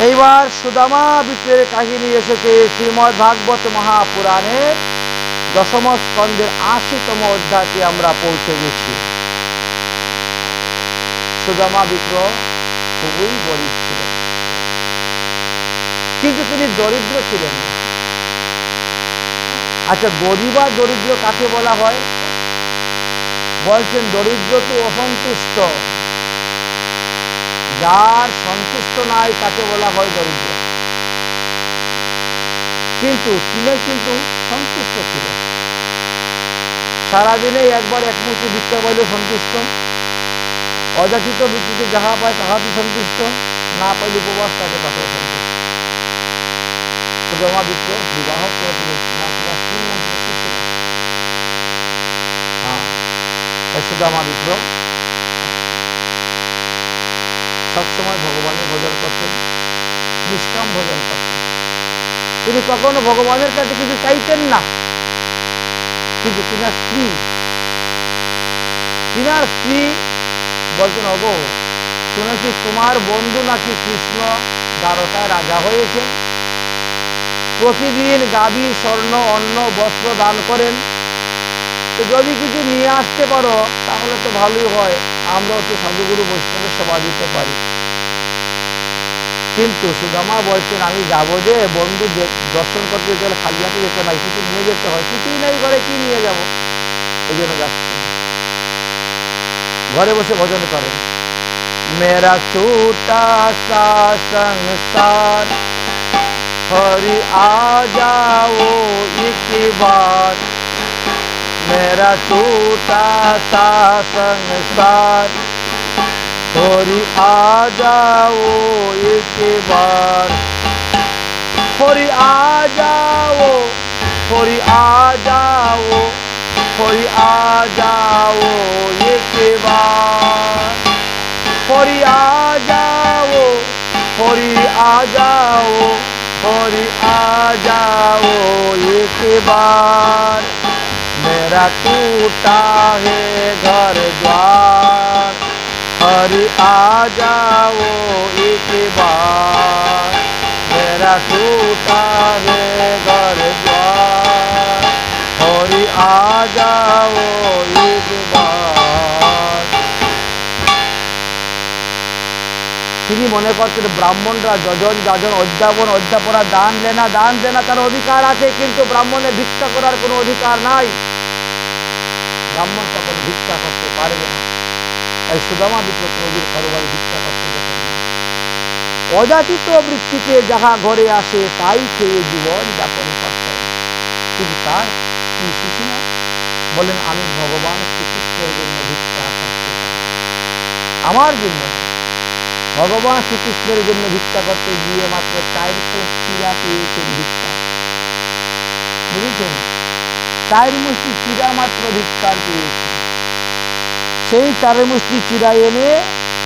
এইবার সুদামা বিপ্রের কাহিনী এসেছে শ্রীমদ্ ভাগবত মহাপুরাণের দশম স্কন্ধের ৮০তম অধ্যায়তে আমরা পৌঁছে গেছি। সুদামা বিপ্র খুবই গরিব ছিলেন, কিন্তু তিনি দরিদ্র ছিলেন না। আচ্ছা, গরিব আর দরিদ্র কাকে বলা হয়? বলছেন দরিদ্র তো অসন্তুষ্ট, যার সন্তুষ্ট নাই তাকে বলা হয় দরিদ্র। কিন্তু তিনি কিন্তু সন্তুষ্ট ছিলেন। সারাদিনে একবার এক মুঠি ভিক্ষা পাইলেও সন্তুষ্ট, অযাচিত ভিত্তিতে যাহা পায় তাহাতে সন্তুষ্ট, না পাইলে উপবাস থাকে তাতেও সন্তুষ্ট। সুদামা বিপ্র বিবাহ করেছিলেন না, তোমার স্ত্রীর নাম ছিল সুশীলা। তাই সুদামা বিপ্র সবসময় ভগবানের ভজন করতেন, নিষ্কাম ভজন করতেন। তিনি কখনো ভগবানের কাছে কিছু চাইতেন না। কিন্তু তিনার স্ত্রী বলতেন, ওগো শুনেছি তোমার বন্ধু নাকি কৃষ্ণ দ্বারকায় রাজা হয়েছেন, প্রতিদিন গাভী, স্বর্ণ, অন্ন, বস্ত্র দান করেন, তো যদি কিছু নিয়ে আসতে পারো তাহলে তো ভালোই হয়, আমরাও তো সাধুগুরু বৈষ্ণবের সেবা দিতে পারি। কিন্তু সুদামা বলছেন, আমি যাবো যে বন্ধু দর্শন করতে যেতে হলে খালি হাতে যেতে নাই, কিছু নিয়ে যেতে হয়, কিছুই নাই ঘরে, কি নিয়ে যাব, এই জন্য যাচ্ছি। ঘরে বসে ভজন করেন। মেরা ছোটা সা সংসার হরি আ যাও এক বার, मेरा छोटा सा संसार हरि आ जाओ एक बार, हरि आ जाओ, हरि आ जाओ, हरि आ जाओ एक बार, हरि आ जाओ, हरि आ जाओ, हरि आ जाओ एक बार, मेरा टूटा है घर द्वार, हरि आ जाओ एक बार, मेरा टूटा है घर द्वार, हरि आ जाओ एक बार। তিনি মনে করতেন ব্রাহ্মণরা যজন যাজন অধ্যাপন অধ্যাপনা দান দেনা তার অধিকার আছে, কিন্তু ব্রাহ্মণের ভিক্ষা করার কোনো অধিকার নাই। ব্রাহ্মণ তখন ভিক্ষা করতে পারবে না। তাই সুদামা বিপ্র কোনদিন কারো বাড়ি ভিক্ষা করতে যেতেন না। অযাচিত বৃত্তিতে যাহা ঘরে আসে তাই খেয়ে জীবন যাপন করতেন। কিন্তু তার স্ত্রী সুশীলা বলেন, আমি ভগবান শ্রীকৃষ্ণের জন্য ভিক্ষা করতে চাই, আমার জন্য। ভগবান শ্রীকৃষ্ণের জন্য ভিক্ষা করতে গিয়ে মাত্র 4 কোষ চিরা পেয়েছেন ভিক্ষা, বুঝেছেন? 4 মুষ্টি চিরা মাত্র ভিক্ষার পেয়েছে। সেই 4 মুষ্টি চিরা এনে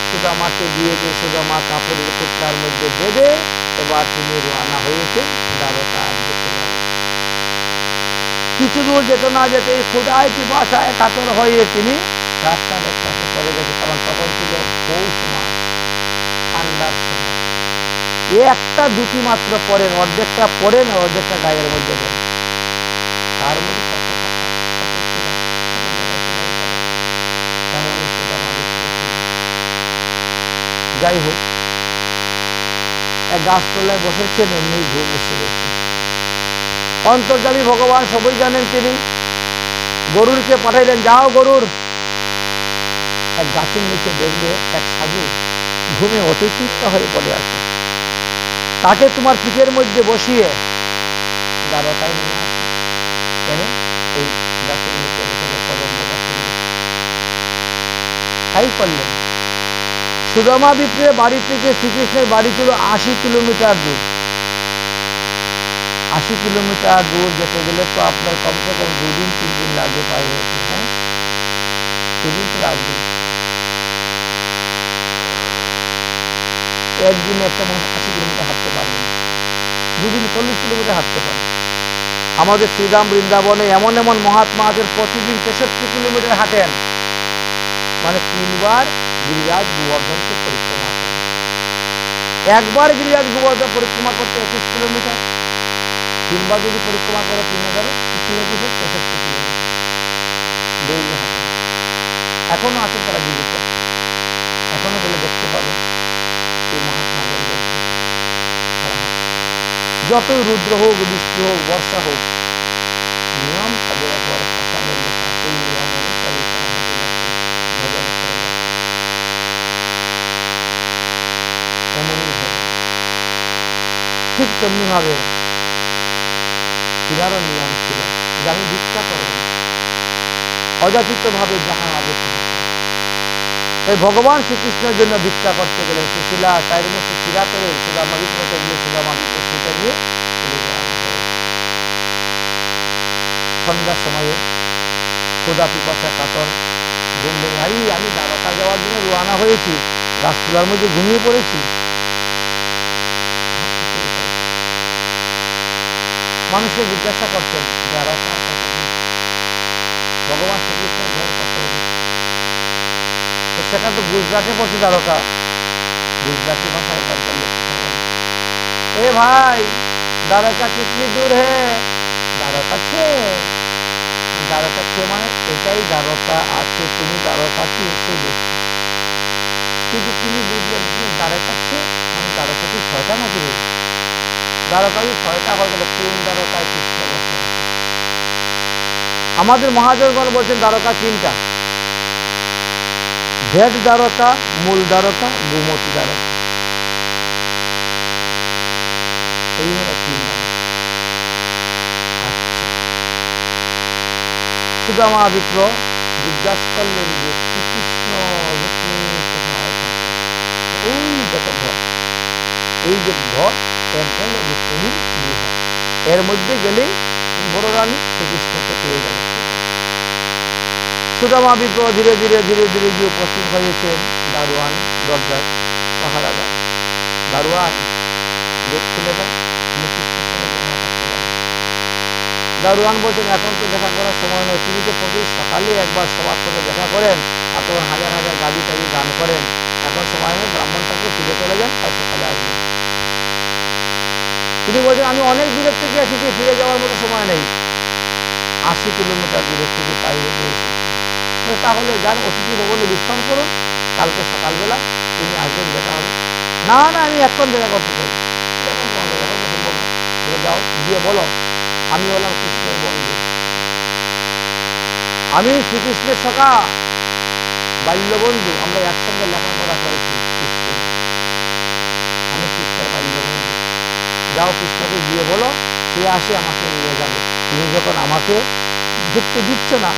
সুদামাকে দিয়েছে। সুদামা কাপড়ের টুকরার মধ্যে বেঁধে এবার তিনি রওনা হয়েছেন দ্বারকার দিকে যাবেন। কিছু দূর যেতে না যেতেই ক্ষুধায় পিপাসায় কাতর হয়ে তিনি রাস্তার একপাশে পড়ে গেছে, কারণ তখন ছিল পৌষ মাস, ঠান্ডার সময়। একটা দুটি মাত্র পরেন, অর্ধেকটা পরেন, অর্ধেকটা গায়ের মধ্যে দেন। তার মধ্যে যাই হোক, এক গাছতলায় বসেছেন, এমনি ঘুম এসে গেছে। অন্তর্যামী ভগবান সবই জানেন, তিনি গরুরকে পাঠাইলেন, যাও গরুর। এক গাছের নিচে দেখবে এক সাধু ঘুমে অতিচিত্ত হয়ে পড়ে আছে, তাকে তোমার পিঠের মধ্যে বসিয়ে দ্বারকায় নিয়ে আসো। কেন? এই গাছের নিচে বসে কদম্ব গাছের নিচে। তাই করলেন। সুদামা বিপ্রের বাড়ি থেকে শ্রীকৃষ্ণের বাড়ি ছিল 80 কিলোমিটার দূর। 80 কিলোমিটার দূর যেতে গেলে তো আপনার কমসে কম 2 দিন 3 দিন লাগবে পায়ে হেঁটে। হ্যাঁ, 2 দিন তো লাগবে। একদিনে একটা মানুষ 80 কিলোমিটার হাঁটতে পারবে না, 2 দিন 40 কিলোমিটার হাঁটতে পারবে। আমাদের শ্রীরাম বৃন্দাবনে এমন এমন মহাত্মা আছেন প্রতিদিন 63 কিলোমিটার হাঁটেন, মানে 3 বার গিরিরাজ গোবর্ধনকে পরিক্রমা করেন। একবার গিরিরাজ গোবর্ধন পরিক্রমা করতে 21 কিলোমিটার, 3বার যদি পরিক্রমা করো 3,365 কিলোমিটার দৌড়ে হাঁটে। এখনো আছে তারা জীবিত, এখনো গেলে দেখতে পাবে এই মহাত্মাগণ তারা যতই রুদ্র হোক, বৃষ্টি হোক, বর্ষা হোক, নিয়ম তাদের একেবারে শ্মশানের লেখা, সেই নিয়ম অনুসারে তারা হেঁটে যাচ্ছে, ভজন করে যাচ্ছে। এমনই ভজন। ঠিক তেমনি ভাবে তিনারও নিয়ম ছিল যে আমি ভিক্ষা করব, অযাচিত ভাবে যাহা হবে তাহা। তাই ভগবান শ্রীকৃষ্ণের জন্য ভিক্ষা করতে গেলেন। সুশীলা চাইরমুখী শিরা পেরে সুদামা বিপ্রকে নিয়ে সুদামা বিপ্রকে নিয়ে চলে যাওয়া হয়েছে। সন্ধ্যার সময়ে ক্ষুধা পিপাসা কাতর, ঘুম ভেঙে আমি দ্বারকা যাওয়ার জন্য রওনা হয়েছি, গাছতলার মধ্যে ঘুমিয়ে পড়েছি। মানুষকে জিজ্ঞাসা করছেন দ্বারকা কত, ভগবান শ্রীকৃষ্ণের ঘর কত, তো সেটা তো গুজরাটে পড়ছে দ্বারকা, गुजराती भाषा एक बार ए भाई द्वारका कितनी दूर है? द्वारका छे মানে এটাই দ্বারকা আছে, তুমি দ্বারকা কি এসে গেছো। কিন্তু তিনি বুঝলেন দ্বারকা ছে মানে দ্বারকা কি 6টা নাকি রে? দ্বারকা যদি 6টা হয় তাহলে কোন দ্বারকায় কৃষ্ণ বসে আছে? আমাদের মহাজনগণ বলছেন দ্বারকা 3টা, ভেদ দ্বারকা, মূল দ্বারকা, গোমতী দ্বারকা, এই হলো 3 দ্বারকা। আচ্ছা, সুদামা বিপ্র জিজ্ঞাসা করলেন যে শ্রীকৃষ্ণ রুক্মিণী কোথায় থাকে? ওই দেখো ঘর, এই যে ঘর এর নাম রুক্মিণীর গৃহ, এর মধ্যে গেলেই বড় রানী শ্রীকৃষ্ণকে পেয়ে যাবে। সুদামা বিপ্র ধীরে ধীরে ধীরে ধীরে গিয়ে উপস্থিত হয়েছেন দারোয়ান দরজায়, পাহারাদার। দারোয়ান গেট খুলে দাও, আমি কৃষ্ণের সঙ্গে দেখা করতে যাবো। দারোয়ান বলছেন এখন তো দেখা করার সময় নয়, তিনি তো প্রতিদিন সকালে একবার সবার সঙ্গে দেখা করেন, আর তখন হাজার হাজার গাড়ি টাড়ি দান করেন, এখন সময় নয়, ব্রাহ্মণটাকে ফিরে চলে যান, কাল সকালে আসবেন। তিনি বলছেন আমি অনেক দূরের থেকে এসেছি, ফিরে যাওয়ার মতো সময় নেই, 80 কিলোমিটার দূরের থেকে পায়ে হেঁটে এসেছি। তাহলে যান অতিথি ভবনে বিশ্রাম করুন, কালকে সকালবেলা তিনি আসবেন, দেখা হবে। না না আমি এখন দেখা করতে চাই। এখন কোনো দেখা করতে সম্ভব না, যাও গিয়ে বলো আমি হলাম কৃষ্ণের বন্ধু, আমি শ্রীকৃষ্ণের সখা, বাল্যবন্ধু, আমরা একসঙ্গে লেখাপড়া করেছি স্কুলে, আমি কৃষ্ণের বাল্যবন্ধু। যাও কৃষ্ণকে গিয়ে বলো সে আসে আমাকে নিয়ে যাবে। তুমি যখন আমাকে ঢুকতে দিচ্ছ না,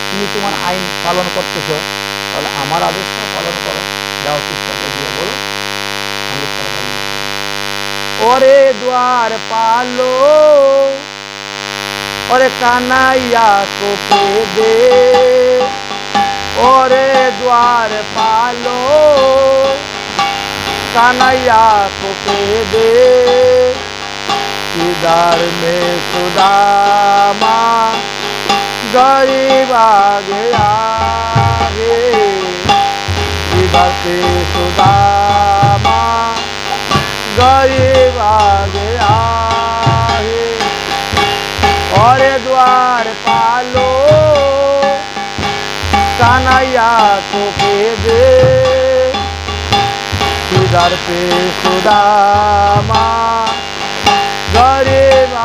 তুমি তোমার আইন পালন করতেছ, তাহলে আমার আদেশটা পালন করো। যাও কৃষ্ণকে গিয়ে বলো আমি তার বাল্য। ওরে দ্বার পালো ওরে কানাইয়া को पे दे, ओरे द्वार पालो कानैया को पे दे, इधर में सुदामा गरीब आ गया है, इधर पे सुदामा गरीब आ गया है, और द्वार पालो कानैया को पे दे, इधर पे सुदामा गरीब आ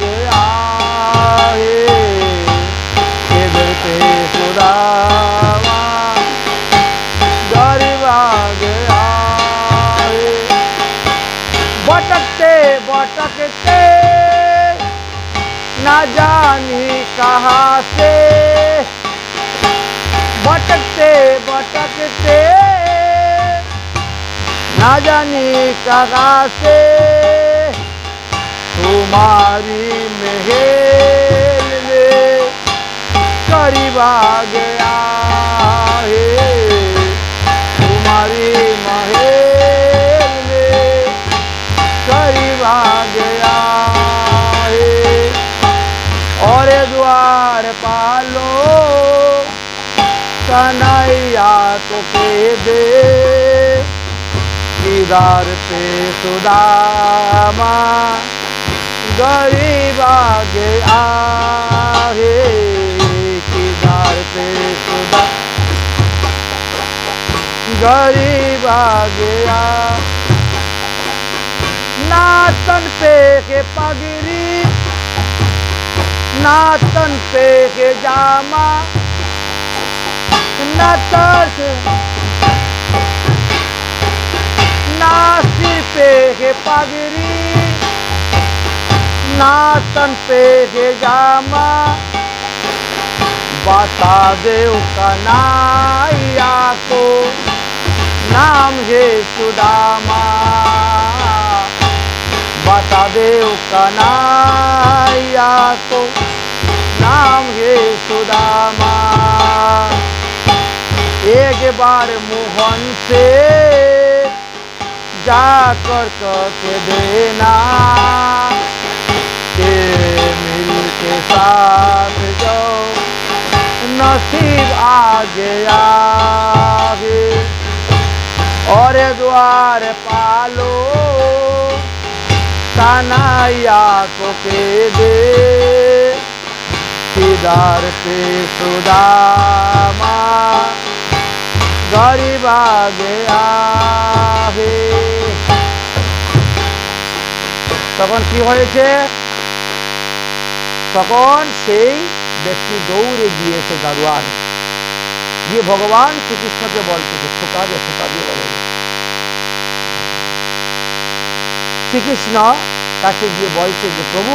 गया है, इधर पे सुदामा गरीब आ गया है। भटकते भटकते ना जानी कहाँ से, भटकते भटकते ना जानी कहाँ से, तुम्हारी महल में करीब आ गया है, तुम्हारी महल में करीब आ गया है, और द्वार पालो कन्हैया को पे दे, किधर पे सुदामा गरीब आगे आहे, किधर पे सुदामा गरीब आगे आ, ना तन पे के पगड़ी ना तन पे के जामा, ना तर ना सिर पे के पगड़ी ना तन पे के जामा, बता दे कन्हैया को नाम है सुदामा, बता दे कन्हैया को नाम है सुदामा। एक बार मोहन से जाकर के देना के मिल के साथ जो नसीब आ गया है, और द्वार पालो कन्हैया को के दे, किधर पे सुदामा गरीब आ गया है। তখন কি হয়েছে? তখন সেই ব্যক্তি দৌড়ে গিয়েছে দারোয়ান, গিয়ে ভগবান শ্রীকৃষ্ণকে বলছে যে ছোটা দিয়ে বলে। শ্রীকৃষ্ণ কাছে গিয়ে বলছে যে প্রভু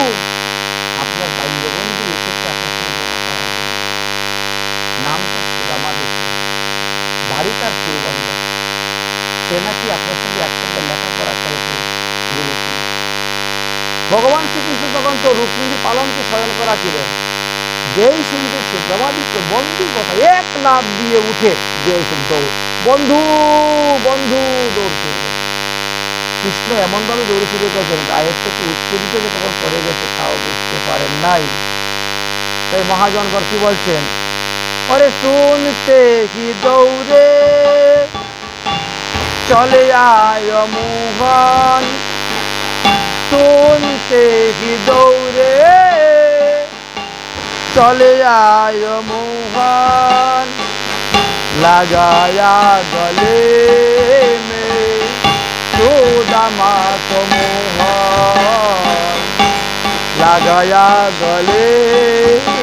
আপনার বাল্যবন্ধু এসেছে আপনার সঙ্গে দেখা করার জন্য, নামটা সুদামা দেখে, বাড়ি তার পূর্বন্দা, সে নাকি আপনার সঙ্গে একসঙ্গে লেখাপড়া করেছে গুরুকুলে। ভগবান শ্রীকৃষ্ণ তখন তো রুক্মিণী পালনকে স্মরণ করা ছিলেন, যেই শুনতে সুদামাদিত্য বন্ধুর কথা এক লাফ দিয়ে উঠে দিয়েছেন দৌড়, বন্ধু বন্ধু দৌড়ছে। কৃষ্ণ এমন ভাবে দৌড়ে শুরু করেছেন গায়ের থেকে উৎপীড়িত যে তখন পড়ে গেছে তাও বুঝতে পারেন নাই। তাই মহাজনগণ কি বলছেন? अरे सुनते ही दौड़े चले आयो मोहन, सुनते ही दौड़े चले आयो मोहन, लगाया गले में सुदामा को मोहन, लगाया गले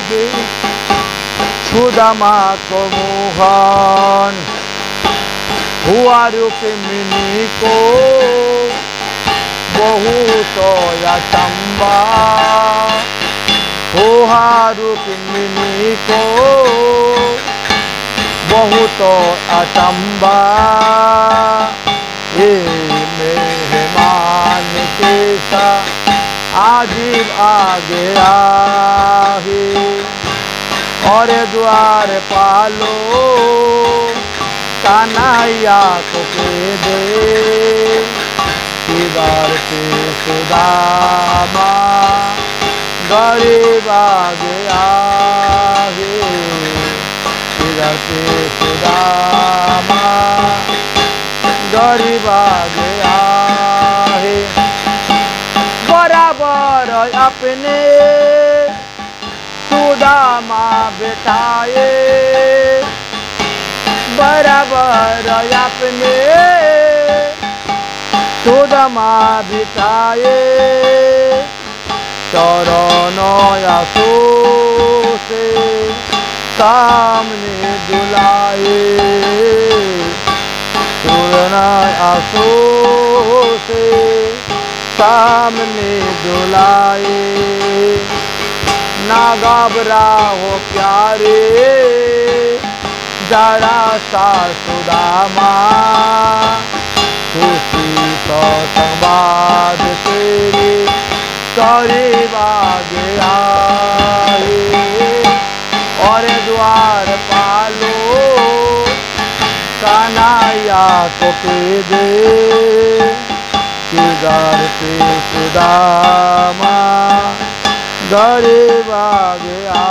में सुदामा को मोहन। हुआ रुक्मिणी को बहुत अचंबा, हुआ रुक्मिणी को बहुत अचंबा, ये मेहमान कैसा आजीब आ गया है, और द्वार पालो कन्हैया को के दे, किधर पे सुदामा गरीब आ गया है, किधर पे सुदामा गरीब आ गया है। बराबर अपने सुदामा बिठाए, बराबर अपने सुदामा बिठाए, चरण आंसू से सामने दुलाए, चरण आंसू से सामने दुलाए। ना घबराओ प्यारे जरा सा सुदामा, खुशी तो संवाद तेरे करीब आ गया है, और द्वार पालो कन्हैया को के दे, किधर पे सुदामा गरीब आ गया।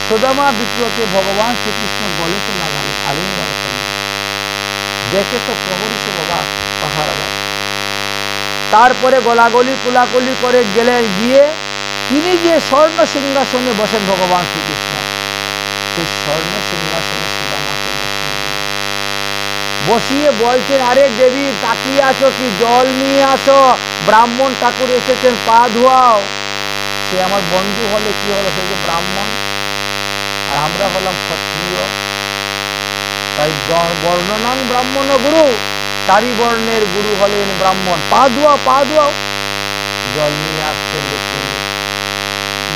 सुदामा विप्र के भगवान श्री कृष्ण गले से लगाले, आलिंगन करलेন। দেখে তো প্রহরী সে বাবা পাহারাদার। তারপরে গলাগলি কুলাকুলি করে গেলেন, গিয়ে তিনি যে স্বর্ণ সিংহাসনে বসেন ভগবান শ্রীকৃষ্ণ, সেই স্বর্ণ সিংহাসনে সুদামাকে বসিয়ে বলছেন, আরে দেবী তাকিয়ে আছো কি, জল নিয়ে আসো, ব্রাহ্মণ ঠাকুর এসেছেন, পা ধোয়াও। সে আমার বন্ধু হলে কি হলো, সে যে ব্রাহ্মণ, আর আমরা হলাম ক্ষত্রিয়, তাই বর্ণনাং ব্রাহ্মণ গুরু, চারি বর্ণের গুরু হলেন ব্রাহ্মণ, পা ধোয়াও পা ধোয়াও। জল নিয়ে আসছেন রুক্মিণী,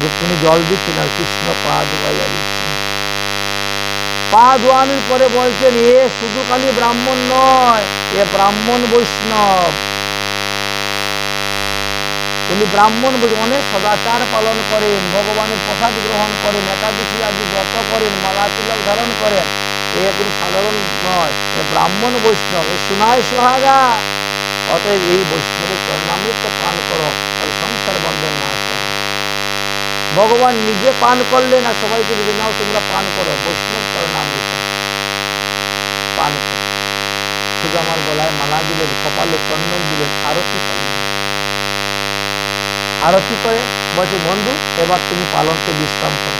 রুক্মিণী জল দিচ্ছেন আর কৃষ্ণ পা ধোয়াইয়া দিচ্ছেন। পা ধোয়ানোর পরে বলছেন, এ শুধু খালি ব্রাহ্মণ নয়, এ ব্রাহ্মণ বৈষ্ণব। উনি ব্রাহ্মণ অনেক সদাচার পালন করেন, ভগবানের প্রসাদ গ্রহণ করেন, একাদশী আদি ব্রত করেন, মালা তিলক ধারণ করেন। এ কোনো সাধারণ নয়, এ ব্রাহ্মণ বৈষ্ণব, এ সোনায় সোহাগা। অতএব এই বৈষ্ণবের চরণামৃত পান করো, তাহলে সংসার বন্ধন নাশ হবে। ভগবান নিজে পান করলেন আর সবাইকে দিলেন, নাও তোমরা পান করো বৈষ্ণব চরণামৃত, পান করো। শুধু আমার গলায় মালা দিলেন, কপালে চন্দন দিলেন, আরতি করলেন। আরতি করে বলছে, বন্ধু এবার তুমি পালঙ্কে বিশ্রাম করো।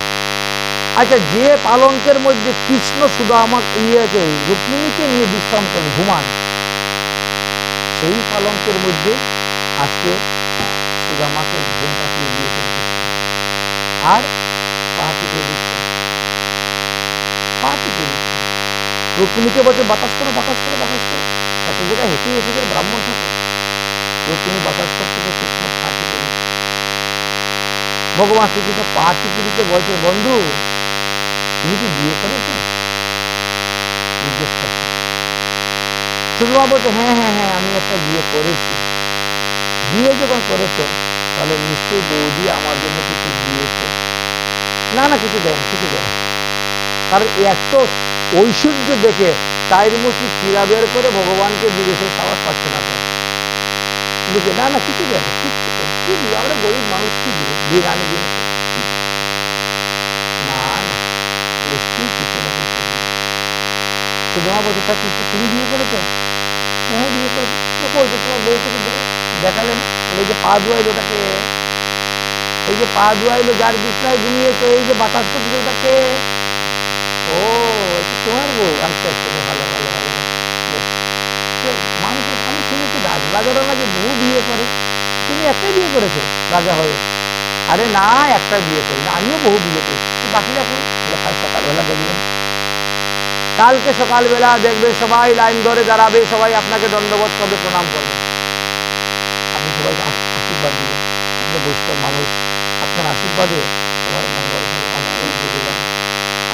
আচ্ছা, যে পালঙ্কের মধ্যে কৃষ্ণ শুধু আমাকে রুক্মিণীকে নিয়ে বিশ্রাম করেন, ঘুমান, সেই পালঙ্কের মধ্যে আজকে সুদামাকে ঘুম পাঠিয়ে দিয়েছেন কৃষ্ণ। আর পা টিপে দিচ্ছেন, পা টিপে দিচ্ছেন। রুক্মিণীকে বলছে, বাতাস করো বাতাস করো বাতাস করো। এত জায়গায় হেঁটে এসেছেন ব্রাহ্মণ ঠাকুর, রুক্মিণী বাতাস করতেছে, কৃষ্ণ পা টিপে দিচ্ছে। ভগবান শ্রীকৃষ্ণ পা টিপে দিতে বলছে, বন্ধু তুমি কি বিয়ে করেছো, জিজ্ঞেস করছে। সুদামা বলছে, হ্যাঁ হ্যাঁ হ্যাঁ, আমি একটা বিয়ে করেছি। বিয়ে যখন করেছো তাহলে নিশ্চয়ই বৌদি আমার জন্য কিছু দিয়েছে। না না, কিছু দেয়নি, কিছু দেয়নি। কারণ এত ঐশ্বর্য দেখে চায়ের মুঠি চিরা বের করে ভগবানকে দিবে, সেই সাহস পাচ্ছে না। তো বুঝে, না না কিছু দেয়নি, কিচ্ছু কি দিবে, আমরা গরিব মানুষ, কি দিবে, বিয়ে আনে দিন। না না, নিশ্চয়ই কিছু না কিছু। সুদামা বলছে, তা তুমি বিয়ে করেছো? হ্যাঁ বিয়ে করেছো। বলছে, তোমার বউকে তো দেখালে না। এই যে পা ধোয়াইলো, ওটাকে এই যে পা ধোয়াইলো, যার বিছনায় ঘুমিয়েছো, এই যে বাতাস করছে, ওটাকে, ও এটা তোমার বউ? আচ্ছা আচ্ছা, ভালো ভালো ভালো। মানুষের, আমি শুনেছি রাজারা নাকি বহু বিয়ে করে, তুমি একটাই বিয়ে করেছো রাজা হয়ে? আরে না, একটা বিয়ে করি না, আমিও বহু বিয়ে করি। বাকিরা করি, কাল সকালবেলা দেখবেন, কালকে সকালবেলা দেখবেন সবাই লাইন ধরে দাঁড়াবে, সবাই আপনাকে দণ্ডবত করবে, প্রণাম করবে, আপনি সবাইকে আশীর্বাদ দিবেন। আপনি বৈষ্ণব মানুষ, আপনার আশীর্বাদে সবাই মঙ্গল হবে, অমঙ্গল ঘুরে যাবে।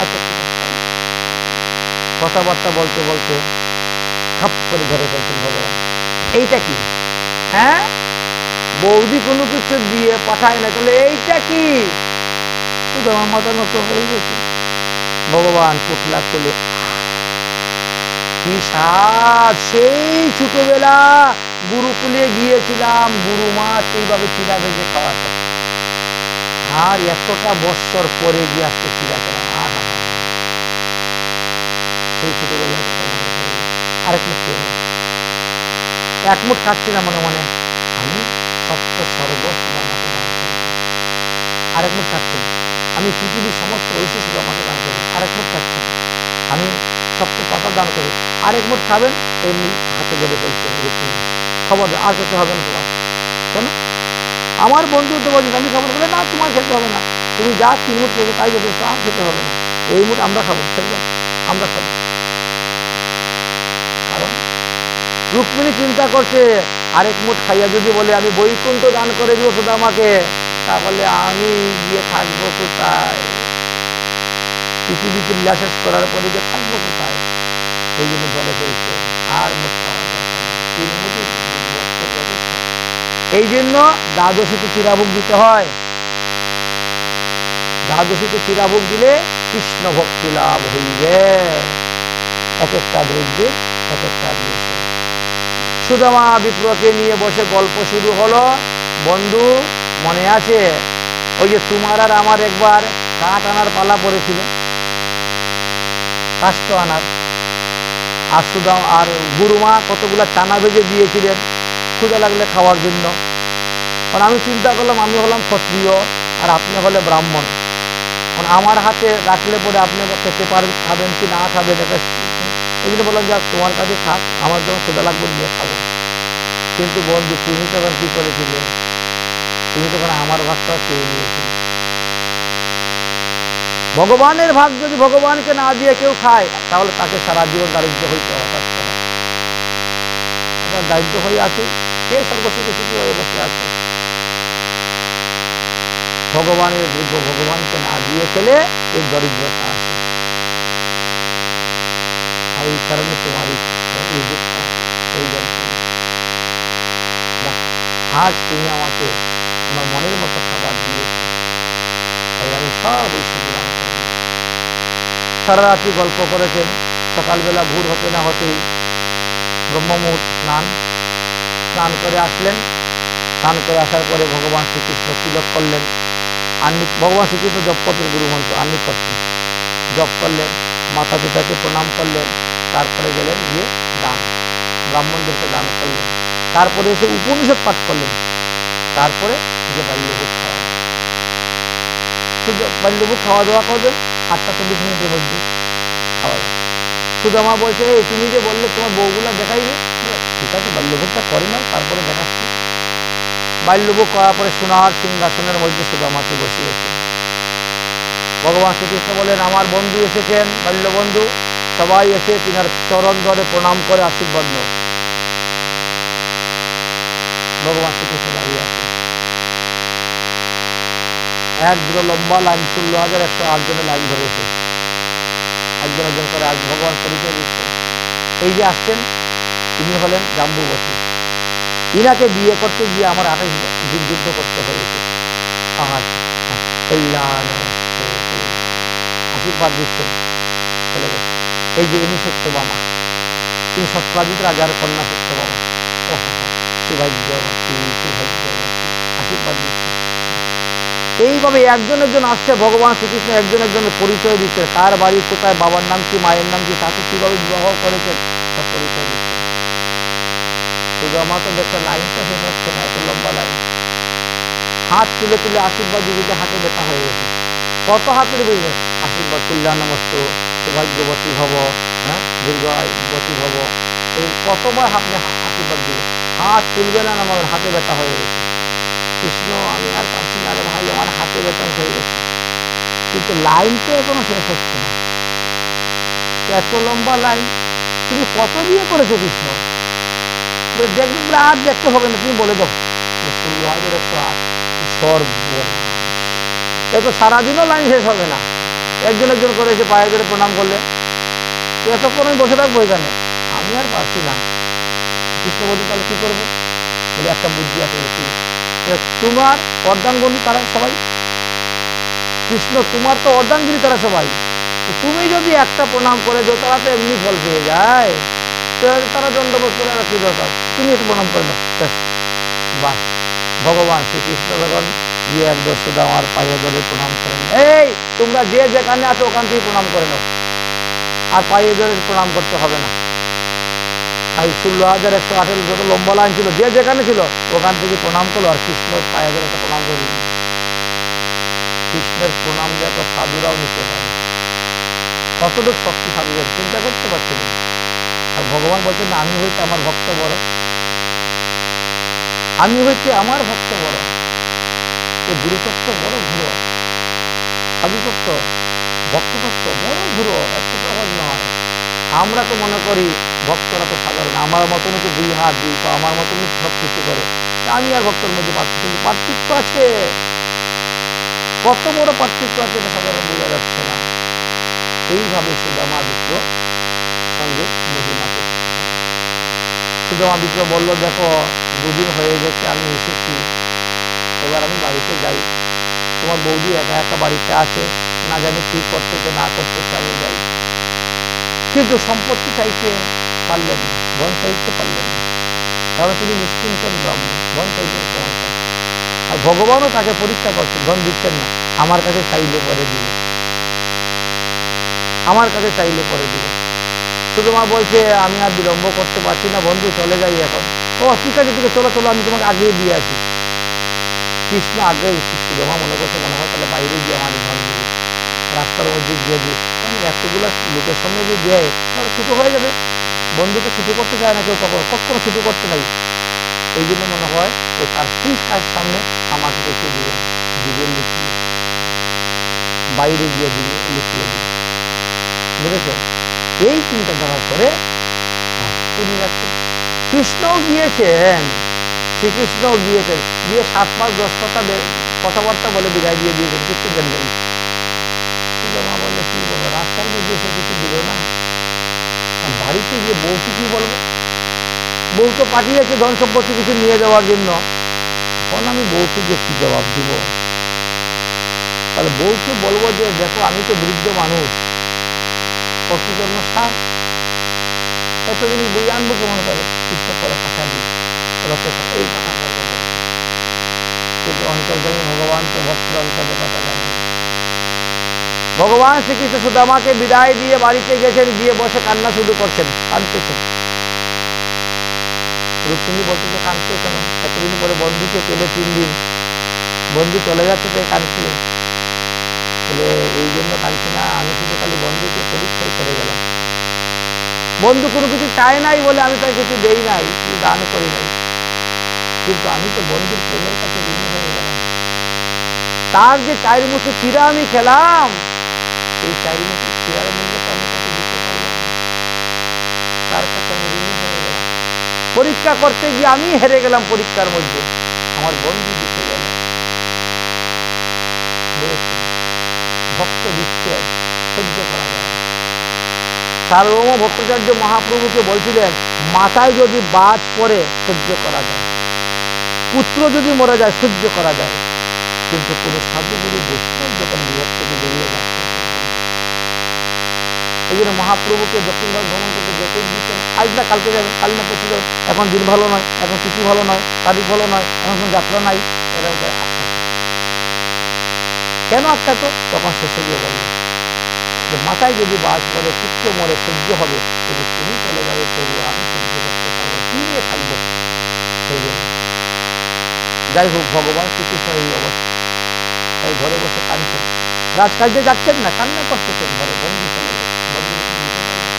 আচ্ছা ঠিক আছে। কথাবার্তা বলতে বলতে খাপ করে ধরে ফেলছেন ভগবান, এইটা কি? হ্যাঁ, বৌদি কোনো কিছু দিয়ে পাঠায় না, তাহলে এইটা কি? শুধু আমার মাথা নত হয়ে গেছে। ভগবান পুটলা খুলে, কি স্বাদ! সেই ছোটবেলা গুরুকুলে গিয়েছিলাম, গুরুমা এইভাবে চিরা ভেজে খাওয়াতো, আর এতটা বৎসর পরে গিয়ে আজকে চিরা খেলাম। আহা, সেই ছোটবেলার কথা মনে পড়ে গেছে। আরেক মুখ খেয়ে নেই, এক মুঠ খাচ্ছি না মনে মনে, আমি সপ্ত স্বর্গ সুদামাকে দান করব। আরেক মুঠ খাচ্ছেন, আমি পৃথিবীর সমস্ত ঐশ্বর্য সুদামাকে দান করব। আরেক মুঠ খাচ্ছেন, আমি সপ্ত পাতা দান করব। আরেক মুঠ খাবেন, এমনি হাতে ধরে ফেলছেন রুক্মিণী, খবর আর খেতে হবে না তোমার। কেন? আমার বন্ধু তো বলছেন আমি খাবো না। না, তোমার খেতে হবে না, তুমি যা 3 মুঠ খেয়েছো তাই যথেষ্ট, আর খেতে হবে না, এই মুঠ আমরা খাবো, ছেড়ে দাও, আমরা খাবো। কারণ রুক্মিণী চিন্তা করছে, আরেক মুঠ খাইয়া যদি বলে আমি বৈকুণ্ঠ দান করে দিব সুদামাকে, তাহলে আমি গিয়ে থাকবো কোথায়? পৃথিবীতে লীলা শেষ করার পরে গিয়ে থাকবো কোথায়? এই জন্য ধরে ফেলছে, আর মুঠ খাওয়ার দরকার নেই, 3 মুঠই যথেষ্ট। এই জন্য দ্বাদশীতে চিরাভোগ দিতে হয়। দ্বাদশীতে চিরাভোগ দিলে কৃষ্ণ ভক্তি লাভ হইবে। এক একটা দ্রব্যের এক একটা বিষয়। সুদামা বিপ্রকে নিয়ে বসে গল্প শুরু হলো। বন্ধু মনে আছে, ওই যে তোমার আর আমার একবার কাঠ আনার পালা পড়েছিল, কাষ্ঠ আনার, আর সুদাম আর গুরুমা কতগুলা চানা ভেজে দিয়েছিলেন ক্ষুধা লাগলে খাওয়ার জন্য। কারণ আমি চিন্তা করলাম আমি হলাম ক্ষত্রিয় আর আপনি হলে ব্রাহ্মণ, কারণ আমার হাতে রাখলে পরে আপনি খেতে পারবেন, খাবেন কি না খাবেন এটা, এই জন্য বললাম যাক তোমার কাছে থাক, আমার যখন ক্ষুধা লাগবে নিয়ে খাবো। কিন্তু বন্ধু তুমি তখন কি করেছিলে, তুমি তখন আমার ভাগটা চেয়ে নিয়েছিলে। ভগবানের ভাগ যদি ভগবানকে না দিয়ে কেউ খায় তাহলে তাকে সারা জীবন দারিদ্র হইতে হতাশ করে। দারিদ্র হয়ে আছে, কে সর্বসুখে সুখী হয়ে বসে আছে? ভগবানের দ্রব্য ভগবানকে না দিয়ে খেলে এই দরিদ্রতা আসে। আর এই কারণে তোমার এই দুঃখ, এই যন্ত্রণা। আজ তুমি আমাকে আমার মনের মতো খাবার দিয়েছো, তাই আমি সব ঐশ্বর্য দান করে দিই। সারা রাত্রি গল্প করেছেন, সকালবেলা ভোর হতে না হতেই ব্রহ্মমুহূর্ত স্নান করে আসলেন। স্নান করে আসার পরে ভগবান শ্রীকৃষ্ণ তিলক করলেন, আন্নিক, ভগবান শ্রীকৃষ্ণ জপ করতেন গুরুমন্ত্র আন্নিক করতেন, জপ করলেন, মাতা পিতাকে প্রণাম করলেন, তারপরে গেলেন গিয়ে দান, ব্রাহ্মণদেরকে দান করলেন, তারপরে এসে উপনিষদ পাঠ করলেন, তারপরে গিয়ে বাল্যভোগ খাওয়া দাওয়া। শুধু বাল্যভোগ খাওয়া দাওয়া করবেন 8টা 24 মিনিটের মধ্যে খাওয়া দাওয়া। সুদামা বলছে এই তুমি যে বললে তোমার বউগুলা দেখাইবে, ঠিক আছে বাল্যভোগটা করে নাও তারপরে দেখাচ্ছি। বাল্যভোগ করার পরে সোনার সিংহাসনের মধ্যে সুদামাকে বসিয়েছে। ভগবান শ্রীকৃষ্ণ বলেন আমার বন্ধু এসেছেন, বাল্যবন্ধু, সবাই এসে তিনার চরণ ধরে প্রণাম করে আশীর্বাদ নাও। ভগবান শ্রীকৃষ্ণ দাঁড়িয়ে আছেন, এক দুটো লম্বা লাইন, 16,108 জনের লাইন ধরে এসেছে, একজন একজন করে আজ ভগবান পরিচয় দিচ্ছেন। এই যে আসছেন ইনি হলেন জাম্বুবতী, ইনাকে বিয়ে করতে গিয়ে আমার 28 দিন যুদ্ধ করতে হয়েছে। কল্যাণ আশীর্বাদ দিচ্ছেন, চলে গেছে। এই যে ইনি সত্যভামা, ইনি সত্রাজিৎ রাজার কন্যা সত্যভামা। ওহ সৌভাগ্যবতী সৌভাগ্যবতী, আশীর্বাদ দিচ্ছেন। এইভাবে একজন একজন আসছে, ভগবান শ্রীকৃষ্ণ একজন একজনের পরিচয় দিচ্ছেন, কার বাড়ি কোথায়, বাবার নাম কি, মায়ের নাম কি, কাকে কিভাবে বিবাহ করেছেন সব পরিচয় দিচ্ছেন। সুদামা তো দেখে লাইনটা শেষ হচ্ছে না, এত লম্বা লাইন, হাত তুলে তুলে আশীর্বাদ দিতে হাতে ব্যথা হয়ে গেছে। কত হাত তুলে বুঝলেন আশীর্বাদ, কল্যাণ নমস্তু সৌভাগ্যবতী ভব, হ্যাঁ দীর্ঘায়ুবতী ভব, এই কতবার আপনি আশীর্বাদ দিবেন, হাত তুলবে না নামাবেন, হাতে ব্যথা হয়ে গেছে। কৃষ্ণ আমি আর পারছি না রে ভাই, আমার হাতে ব্যথা হয়ে গেছে। কিন্তু লাইন তো এখনো শেষ হচ্ছে না, এত লম্বা লাইন, তুমি কত বিয়ে করেছো কৃষ্ণ? বলে দেখবে বলে আর দেখতে হবে না, তুমি বলে দাও। 16,108, সর্বনাশ, এ তো সারাদিনও লাইন শেষ হবে না। একজন একজন করে এসে পায়ে ধরে প্রণাম করলেন, এতক্ষণ আমি বসে থাকবো এখানে, আমি আর পারছি না। কৃষ্ণ বলতে তাহলে কি করবো? বলে একটা বুদ্ধি আছে, বলে কি? তোমার অর্ধাঙ্গিনী তারা সবাই, কৃষ্ণ তোমার তো অর্ধাঙ্গিনী তারা সবাই, তুমি যদি একটা প্রণাম করে দাও তারা তো এমনি ফল পেয়ে যায়, তারা দণ্ডবোধ করে আর কি দরকার, তুমি একটু প্রণাম করে দাও ব্যাস। বাস, ভগবান শ্রীকৃষ্ণ তখন গিয়ে একদম সুদামার পায়ে ধরে প্রণাম করেন, এই তোমরা যে যেখানে আছো ওখান থেকে প্রণাম করে নাও, আর পায়ে ধরে প্রণাম করতে হবে না। এই 16,108 যত লম্বা লাইন ছিল, যে যেখানে ছিল ওখান থেকে প্রণাম করলো, আর কৃষ্ণ পায়ে ধরে একটা প্রণাম করে দিল। কৃষ্ণের প্রণাম দেখো সাধুরাও নিতে পারে, কতটুকু শক্তি সাধুদের চিন্তা করতে পারছেন। আর ভগবান বলছেন আমি হইতে আমার ভক্ত বড়, আমি হইতে আমার ভক্ত বড়। এই গুরুতত্ত্ব বড় ঘুরো, সাধুতত্ত্ব ভক্ততত্ত্ব বড় ঘুরো, এত সহজ নয়। আমরা তো মনে করি ভক্তরা তো সাধারণ, আমার মতন তো 2 হাত 2 পা, আমার মতন সব কিছু করে, আমি আর ভক্তর মধ্যে পার্থক্য, কিন্তু পার্থক্য আছে, কত বড় পার্থক্য আছে এটা সাধারণ বোঝা যাচ্ছে না। এইভাবে সুদামা বিপ্র সঙ্গে মহিমা করছে। সুদামা বিপ্র বলল দেখো 2 দিন হয়ে গেছে আমি এসেছি, এবার আমি বাড়িতে যাই, তোমার বৌদি একা একা বাড়িতে আছে, না জানি কি করতেছে না করতেছে, আমি যাই। কিন্তু সম্পত্তি চাইতে পারলেন না, ধন চাইতে পারলেন না, কারণ তিনি নিষ্কিঞ্চন ব্রাহ্মণ, ধন চাইবেন কেমন করে। আর ভগবানও তাকে পরীক্ষা করছেন, ধন দিচ্ছেন না, আমার কাছে চাইলে পরে দিব, আমার কাছে চাইলে পরে দিব। সুদামা বলছে আমি আর বিলম্ব করতে পারছি না বন্ধু, চলে যাই এখন। ও ঠিক আছে ঠিক আছে, চলো চলো, আমি তোমাকে আগিয়ে দিয়ে আসি। কৃষ্ণ আগে সুদামা মনে করছে মনে হয় তাহলে বাইরে গিয়ে আমার ধন দিবে, রাস্তার মধ্যে গিয়ে দিই, কারণ এতগুলো লোকের সামনে যদি দেয় তাহলে ছুটো হয়ে যাবে। বন্ধুকে ছুটো করতে চায় না কেউ, কখনো ছুটো করতে নাই। এই জন্য মনে হয় ওই তার স্ত্রী সামনে আমাকে কিছু দিবে না, দিবে লুকিয়ে, বাইরে গিয়ে দিবে, লুকিয়ে দিবে। বুঝেছেন? এই চিন্তাধারা করে উনি যাচ্ছেন। কৃষ্ণও গিয়েছেন, শ্রীকৃষ্ণও গিয়েছেন, গিয়ে 7 মাস 10 কথা কথাবার্তা বলে বিদায় দিয়ে দিয়েছেন, কিছু দেন নেই। সুদামা বললে কি বলবো, রাস্তার মধ্যে এসে কিছু দিল না, বাড়িতে গিয়ে বউকে কি বলবো? বউ তো পাঠিয়েছে ধন সম্পত্তি কিছু নিয়ে যাওয়ার জন্য, এখন আমি বউকে গিয়ে কি জবাব দিব? তাহলে বউকে বলবো যে দেখো আমি তো বৃদ্ধ মানুষ, অষ্টজন্ম সার, এত জিনিস বই আনবো কেমন করে? কৃষ্ণ করে পাঠা দিই রথে, এই কথা বলবো বউ। কিন্তু অন্তর্যামী ভগবান তো ভক্তের অন্তরে কথা জানেন। ভগবান শ্রীকৃষ্ণ সুদামাকে বিদায় দিয়ে বাড়িতে গেছেন, গিয়ে বসে কান্না শুরু করছেন, কাঁদতেছেন। রুক্মিণী বলতেছে কাঁদছো কেন? এতদিন পরে বন্ধুকে পেলে, 3 দিন বন্ধু চলে যাচ্ছে তাই কাঁদছিলে? বলে এই জন্য কাঁদছি না, আমি শুধু খালি বন্ধুকে পরীক্ষাই করে গেলাম। বন্ধু কোনো কিছু চায় নাই বলে আমি তাকে কিছু দেই নাই, কিছু দান করি নাই, কিন্তু আমি তো বন্ধুর প্রেমের কাছে ঋণী হয়ে গেলাম। তার যে 4 মুখে চিরা আমি খেলাম, এই 4 মুখে চিরার মূল্য তো আমি তাকে দিতে পারলাম না, তার কাছে আমি ঋণী হয়ে গেলাম। পরীক্ষা করতে গিয়ে আমি হেরে গেলাম, পরীক্ষার মধ্যে আমার বন্ধু জিতে গেল। বুঝেছেন? ভক্ত বিচ্ছেদ সহ্য করা যায়। সার্বভৌম ভট্টাচার্য মহাপ্রভুকে বলছিলেন মাথায় যদি বাজ পড়ে সহ্য করা যায়, পুত্র যদি মরে যায় সহ্য করা যায়, কিন্তু কোন সাধুগুরু বৈষ্ণব যখন গৃহ থেকে বেরিয়ে যাচ্ছে, এই জন্য মহাপ্রভুকে দক্ষিণ ভারত ভ্রমণ করতে যেতে দিচ্ছেন। আজ না কালকে যাবেন, কাল না পরশু যাবেন, এখন দিন ভালো নয়, এখন তিথি ভালো নয়, তারিখ ভালো নয়, এখন কোনো যাত্রা নাই, এরকম করে আটকাত। কেন আটকাত? তখন শেষে গিয়ে বলল যে মাথায় যদি বাজ পড়ে, পুত্র মরে সহ্য হবে, কিন্তু তুমি চলে যাবে প্রভু, আমি সহ্য করতে পারবো, কি নিয়ে থাকবো? সেই জন্য যাই হোক, ভগবান শ্রীকৃষ্ণ এই অবস্থা, তাই ঘরে বসে কাঁদছেন। রাজকার্যে যাচ্ছেন না, কান্না করতেছেন ঘরে, বন্ধু চলে গেছে, বন্ধু দিতে পারবে।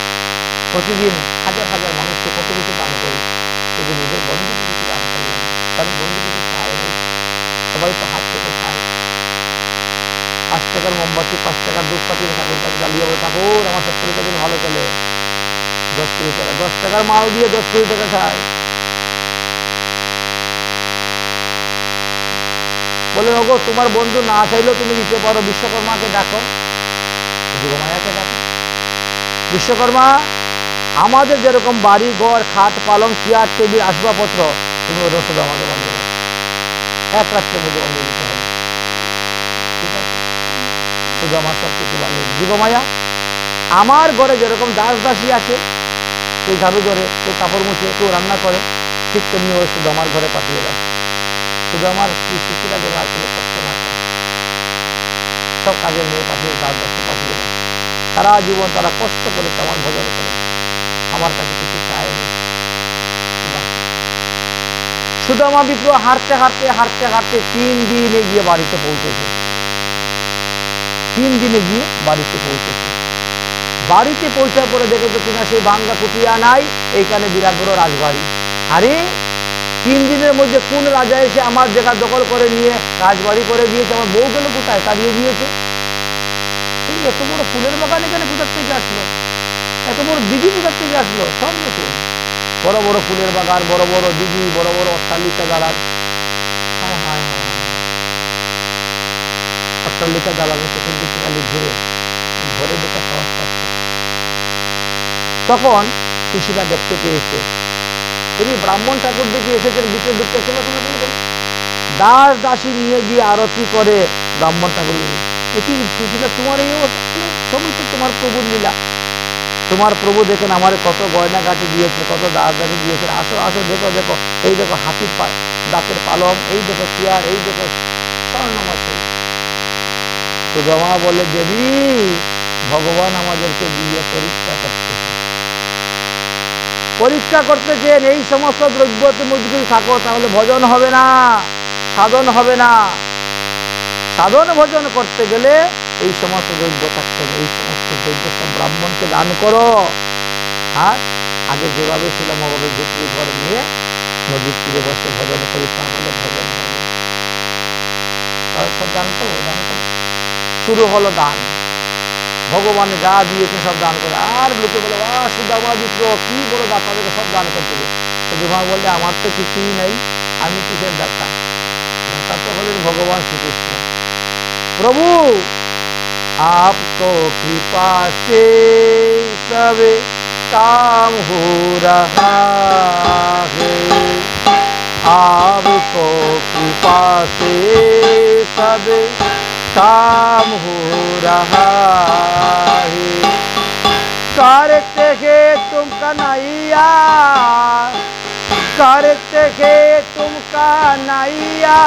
প্রতিদিন হাজার হাজার মানুষকে কত কিছু দান করি, কিন্তু নিজের বন্ধুকে কিছু দান করলাম না, কারণ বন্ধু কিছু চায় নাই। সবাই তো হাত পেতে চায়। 5 টাকার মোমবাতি, 5 টাকার ধূপকাঠি ঠাকুর কাছে জ্বালিয়ে বলে ঠাকুর আমার ফ্যাক্টরিটা যেন ভালো চলে। 10-20 টাকা, 10 টাকার মাল দিয়ে 10-20 টাকা চায়। বলে ওগো তোমার বন্ধু না চাইলেও তুমি দিতে পারো, বিশ্বকর্মাকে ডাকো, যোগমায়াকে ডাকো। বিশ্বকর্মা, আমাদের যেরকম বাড়ি ঘর, খাট পালং, চেয়ার টেবিল আসবাবপত্র, তুমি ওটা শুধু আমাকে বানিয়ে দাও, 1 রাত্রের মধ্যে বানিয়ে দিতে হবে। ঠিক আছে, শুধু আমার সব কিছু বানিয়ে যোগমায়া, আমার ঘরে যেরকম দাস দাসী আছে, কেউ ঝাড়ু ধরে, কেউ কাপড় মুছে, কেউ রান্না করে, ঠিক তেমনি ওই শুধু আমার ঘরে পাঠিয়ে দাও। শুধু আমার স্ত্রী শিশুরা যেন আর কোনো কষ্ট না করে, সব কাজের মেয়ে পাঠিয়ে দাস দাসী পাঠিয়ে দাও। সারা জীবন তারা কষ্ট করেছে, আমার ভজন করেছে, আমার কাছে কিছু চায়নি। সুদামা বিপ্র হাঁটতে হাঁটতে হাঁটতে হাঁটতে 3 দিনে গিয়ে বাড়িতে পৌঁছেছে। 3 দিনে গিয়ে বাড়িতে পৌঁছেছে। বাড়িতে পৌঁছার পরে দেখেছে কিনা সেই ভাঙ্গা কুটিয়া নাই, এইখানে বিরাট বড় রাজবাড়ি। আরে 3 দিনের মধ্যে কোন রাজা এসে আমার জায়গা দখল করে নিয়ে রাজবাড়ি করে দিয়েছে, আমার বউ গেল কোথায়, তাড়িয়ে দিয়েছে। এত বড় ফুলের বাগান এখানে কোথার থেকে আসলো, এত বড় দিঘি কোথার থেকে আসলো, সব নতুন, বড় বড় ফুলের বাগান, বড় বড় দিঘি, বড় বড় অট্টালিকা দালান। হায় হায় হায় হায়, অট্টালিকা দালানে চোখের দিকে খালি ঘুরে, ঘরে ঢোকার সাহস পাচ্ছে। তখন শিশুরা দেখতে পেয়েছে তিনি ব্রাহ্মণ ঠাকুর দেখে এসেছেন, ভিতরে ঢুকতে, চলো চলো চলো চলো, দাস দাসী নিয়ে গিয়ে আরতি করে ব্রাহ্মণ ঠাকুর। এটি সুশীলা, তোমার এই অবস্থা, সবই তো তোমার প্রভুর লীলা। তোমার প্রভু দেখেন আমার কত গয়না গাটি দিয়েছে, কত দাস দাসী দিয়েছে, আসো আসো দেখো দেখো, এই দেখো হাতির দাঁতের পালং, এই দেখো চেয়ার, এই দেখো স্বর্ণমশাই। সুদামা বলে দেবী, ভগবান আমাদেরকে দিয়ে পরীক্ষা করতেছে, পরীক্ষা করতেছেন এই সমস্ত দ্রব্যতে মধ্যে যদি থাকো তাহলে ভজন হবে না, সাধন হবে না। সাধন ভজন করতে গেলে এই সমস্ত দ্রব্য থাকতে হবে। এই সমস্ত দ্রব্য সব ব্রাহ্মণকে দান করো। আর আগে যেভাবে ছিলাম ওভাবে ঝুপড়ি ঘর নিয়ে নদীর তীরে বসে ভজন করি, তাহলে ভজন হবে। তাহলে সব দান করবো, দান করবো। শুরু হলো দান। ভগবান যা দিয়েছে সব দান করে। আর লোকে বলে সুদামা বিপ্র কি বড় দাতা, দেখে সব দান করতে হবে। সুদামা বললে আমার তো কিছুই নাই, আমি কিসের দাতা? দাতা তো হলেন ভগবান শ্রীকৃষ্ণ। প্রভু आपको कृपा से सब काम हो रहा है, आपको कृपा से सब काम हो रहा है। करते के तुम कन्हैया, करते के तुम कन्हैया,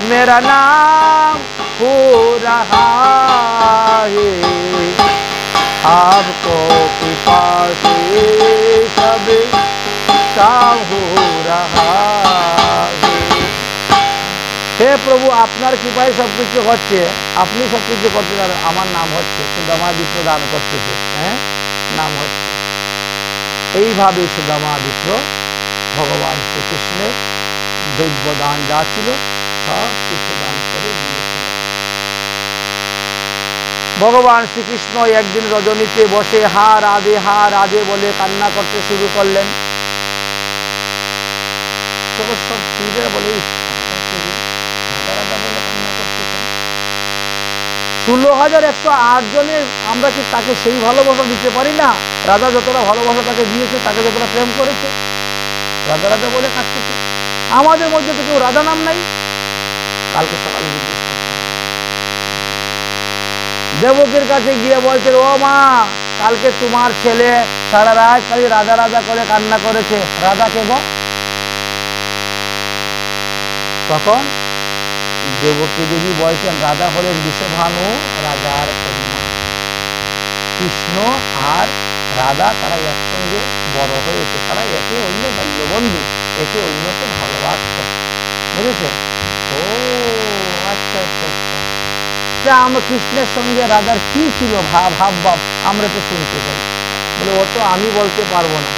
मेरा नाम हो रहा है, आपको कृपा से सब काम हो रहा है। हे प्रभु আপনার কৃপায় সবকিছু হচ্ছে, আপনি সবকিছু করতে পারেন, আমার নাম হচ্ছে সুদামা বিপ্র দান করতেছে, হ্যাঁ নাম হচ্ছে। এইভাবে সুদামা বিপ্র ভগবান শ্রীকৃষ্ণের দ্রব্য দান যা ছিল সব কিছু দান করে দিয়েছিল। ভগবান শ্রীকৃষ্ণ একদিন রজনীতে বসে হা রাধে বলে কান্না করতে শুরু করলেন। তখন সব স্ত্রীরা বলে রাধা রাধা বলে কান্না করতেছেন। 16,108 জনের আমরা কি তাকে সেই ভালোবাসা দিতে পারি না? রাধা যতটা ভালোবাসা তাকে দিয়েছে, তাকে যতটা প্রেম করেছে, রাধা রাধা বলে কাঁদতেছে। আমাদের মধ্যে তো কেউ রাধা নাম নাই। কালকে সকালে জিজ্ঞেস করতে দেবকীর কাছে গিয়ে বলছে, ও মা, কালকে তোমার ছেলে সারা রাত খালি রাধা রাধা করে কান্না করেছে, রাধা কে গো? তখন দেবকী দেবী বলছেন, রাধা হলেন বিষভানু রাজার কন্যা। কৃষ্ণ আর রাধা তারা একসঙ্গে বড় হয়েছে, তারা একে অন্য বাল্যবন্ধু, একে অন্যকে ভালোবাসত। বুঝেছেন? ও আচ্ছা আচ্ছা আচ্ছা। তা আমরা কৃষ্ণের সঙ্গে রাধার কি ছিল ভাব আমরা তো শুনতে চাই। বলে ও তো আমি বলতে পারবো না।